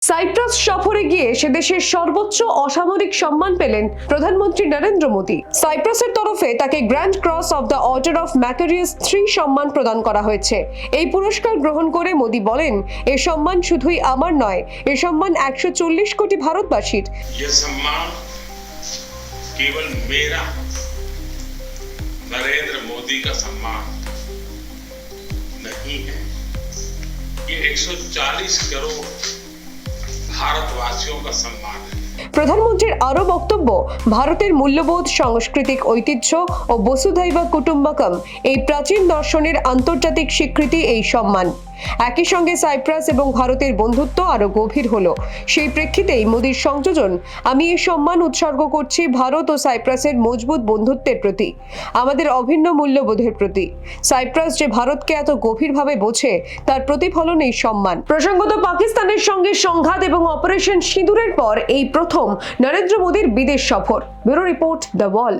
Cypress সফরে গিয়ে সে দেশের সর্বোচ্চ অসামরিক সম্মান পেলেন প্রধানমন্ত্রী নরেন্দ্র মোদী। সাইপ্রাসের তরফে তাকে grand cross of the order of Makarios 3 সম্মান প্রদান করা হয়েছে। এই পুরস্কার গ্রহণ করে মোদী বলেন, এ সম্মান শুধুই আমার নয়, এ সম্মান 140 কোটি ভারতবাসীর। ये सम्मान केवल मेरा नरेंद्र मोदी का सम्मान नहीं है, ये 140 करोड़ भारतवासियों का सम्मान है। প্রধানমন্ত্রীর আরও বক্তব্য, ভারতের মূল্যবোধ, সাংস্কৃতিক ঐতিহ্য ও বসুধৈব কুটুম্বকম এই প্রাচীন দর্শনের আন্তর্জাতিক স্বীকৃতি এই সম্মান। একই সঙ্গে সাইপ্রাস এবং ভারতের বন্ধুত্ব আরও গভীর হলো। সেই প্রেক্ষিতেই মোদীর সংযোজন, আমি এই সম্মান উৎসর্গ করছি ভারত ও সাইপ্রাসের মজবুত বন্ধুত্বের প্রতি, আমাদের অভিন্ন মূল্যবোধের প্রতি। সাইপ্রাস যে ভারতকে এত গভীরভাবে বোঝে, তার প্রতিফলন এই সম্মান। প্রসঙ্গত, পাকিস্তানের সঙ্গে সংঘাত এবং অপারেশন সিঁদুরের পর এই প্রথম নরেন্দ্র মোদীর বিদেশ সফর। Bureau report, the wall.